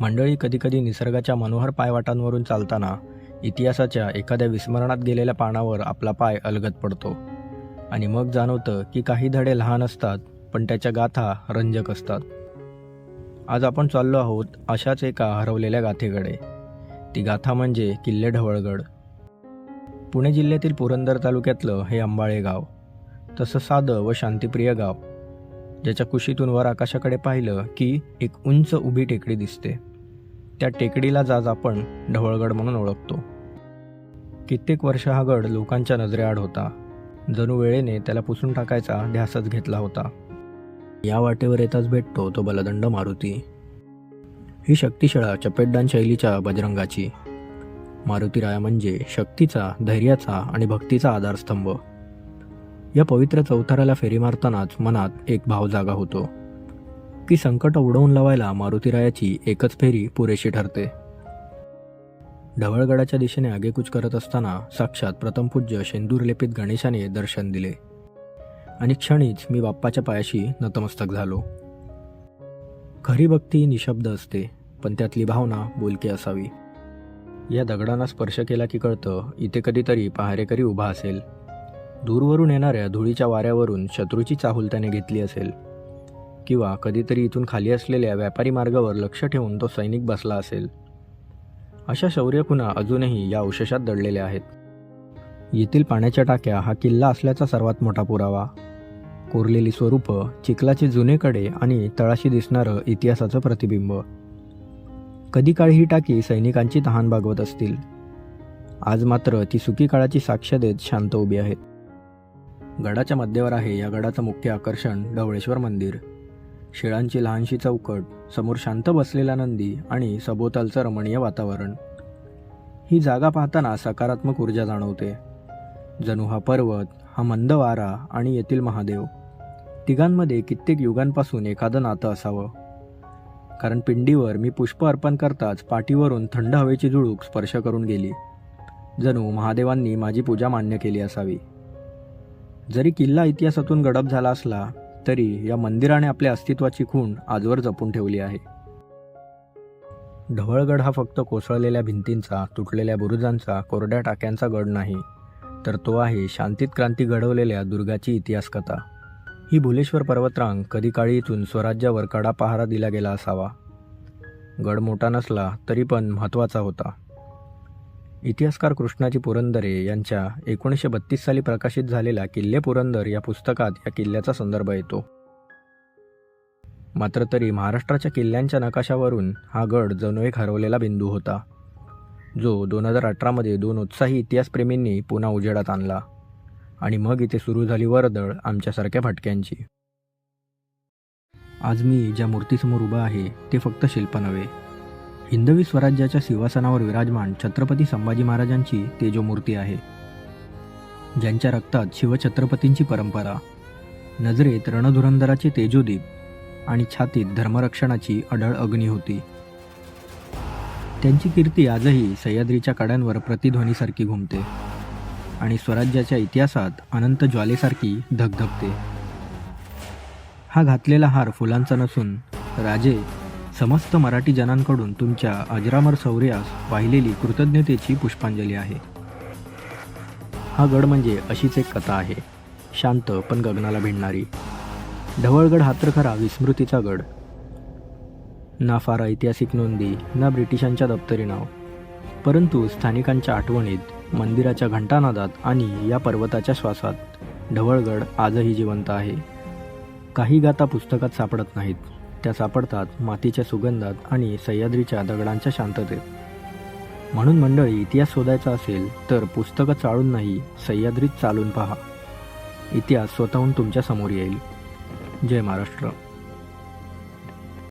मंडळी, कधीकधी निसर्गाच्या मनोहर पायवाटांवरून चालताना इतिहासाच्या एखाद्या विस्मरणात गेलेल्या पानावर आपला पाय अलगद पडतो आणि मग जाणवतं की काही धडे लहान असतात पण त्याच्या गाथा रंजक असतात. आज आपण चाललो आहोत अशाच एका हरवलेल्या गाथेकडे. ती गाथा म्हणजे किल्ले ढवळगड. पुणे जिल्ह्यातील पुरंदर तालुक्यातलं हे अंबाळे गाव, तसं साधं व शांतिप्रिय गाव, ज्याच्या कुशीतून वर आकाशाकडे पाहिलं की एक उंच उभी टेकडी दिसते. त्या टेकडीला आज आपण ढवळगड म्हणून ओळखतो. कित्येक वर्ष हा गड लोकांच्या नजरेआड होता. जणू वेळेने त्याला पुसून टाकायचा ध्यासच घेतला होता. या वाटेवर येताच भेटतो तो बलदंड मारुती. ही शक्तिशाळा चपेटदान शैलीच्या बजरंगाची. मारुतीराया म्हणजे शक्तीचा, धैर्याचा आणि भक्तीचा आधारस्तंभ. या पवित्र चौथऱ्याला फेरी मारतानाच मनात एक भाव जागा होतो की संकट उडवून लावायला मारुतीरायाची एकच फेरी पुरेशी ठरते. ढवळगडाच्या दिशेने आगेकूच करत असताना साक्षात प्रथमपूज्य शेंदूरलेपित गणेशाने दर्शन दिले आणि क्षणीच मी बाप्पाच्या पायाशी नतमस्तक झालो. खरी भक्ती निशब्द असते, पण त्यातली भावना बोलकी असावी. या दगडांना स्पर्श केला की कळतं इथे कधीतरी पहारेकरी उभा असेल. दूरवरून येणाऱ्या धुळीच्या वाऱ्यावरून शत्रूची चाहूल त्याने घेतली असेल, किंवा कधीतरी इथून खाली असलेल्या व्यापारी मार्गावर लक्ष ठेवून तो सैनिक बसला असेल. अशा शौर्यखुणा अजूनही या अवशेषात दडलेल्या आहेत. येथील पाण्याच्या टाक्या हा किल्ला असल्याचा सर्वात मोठा पुरावा. कोरलेली स्वरूपं, चिखलाचे जुने कडे आणि तळाशी दिसणारं इतिहासाचं प्रतिबिंब. कधी काळी ही टाकी सैनिकांची तहान भागवत असतील. आज मात्र ती सुकी काळाची साक्ष देत शांत उभी आहेत. गडाच्या मध्यवर आहे या गडाचं मुख्य आकर्षण ढवळेश्वर मंदिर. शिळांची लहानशी चौकट, समोर शांत बसलेला नंदी आणि सभोवतालचं रमणीय वातावरण. ही जागा पाहताना सकारात्मक ऊर्जा जाणवते. जणू हा पर्वत, हा मंद वारा आणि येथील महादेव, तिघांमध्ये कित्येक युगांपासून एखादं नातं असावं. कारण पिंडीवर मी पुष्प अर्पण करताच पाठीवरून थंड हवेची झुळूक स्पर्श करून गेली. जणू महादेवांनी माझी पूजा मान्य केली असावी. जरी किल्ला इतिहासातून गडप झाला असला तरी या मंदिराने आपल्या अस्तित्वाची खूण आजवर जपून ठेवली आहे. ढवळगड हा फक्त कोसळलेल्या भिंतींचा, तुटलेल्या बुरुजांचा, कोरड्या टाक्यांचा गड नाही, तर तो आहे शांतीत क्रांती घडवलेल्या दुर्गाची इतिहास कथा. ही भुलेश्वर पर्वतरांग कधी काळी इथून स्वराज्यावर कडा पहारा दिला गेला असावा. गड मोठा नसला तरी पण महत्त्वाचा होता. इतिहासकार कृष्णाजी पुरंदरे यांच्या 1932 साली प्रकाशित झालेल्या किल्ले पुरंदर या पुस्तकात या किल्ल्याचा संदर्भ येतो. मात्र तरी महाराष्ट्राच्या किल्ल्यांच्या नकाशावरून हा गड जणू एक हरवलेला बिंदू होता, जो 2018 दोन उत्साही इतिहासप्रेमींनी पुन्हा उजेडात आणला. आणि मग इथे सुरू झाली वर्दळ आमच्यासारख्या भटक्यांची. आज मी ज्या मूर्तीसमोर उभा आहे ते फक्त शिल्प नव्हे, हिंदवी स्वराज्याच्या सिंहासनावर विराजमान छत्रपती संभाजी महाराजांची तेजोमूर्ती आहे, ज्यांच्या रक्तात शिवछत्रपतींची परंपरा, नजरेत रणधुरंदराचे तेजोदीप आणि छातीत धर्मरक्षणाची अढळ अग्नी होती. त्यांची कीर्ती आजही सह्याद्रीच्या कड्यांवर प्रतिध्वनीसारखी घुमते आणि स्वराज्याच्या इतिहासात अनंत ज्वालेसारखी धगधगते. हा घातलेला हार फुलांचा नसून राजे, समस्त मराठी जनांकडून तुमच्या अजरामर शौर्यास वाहिलेली कृतज्ञतेची पुष्पांजली आहे. हा गड म्हणजे अशीच एक कथा आहे, शांत पण गगनाला भिडणारी. ढवळगड हा तर खरा विस्मृतीचा गड. ना फार ऐतिहासिक नोंदी, ना ब्रिटिशांच्या दप्तरी नाव, परंतु स्थानिकांच्या आठवणीत, मंदिराच्या घंटानादात आणि या पर्वताच्या श्वासात ढवळगड आजही जिवंत आहे. काही गाथा पुस्तकात सापडत नाहीत, त्या सापडतात मातीच्या सुगंधात आणि सह्याद्रीच्या दगडांच्या शांततेत. म्हणून मंडळी, इतिहास शोधायचा असेल तर पुस्तकं चाळून नाही, सह्याद्रीत चालून पहा. इतिहास स्वतःहून तुमच्या समोर येईल. जय महाराष्ट्र.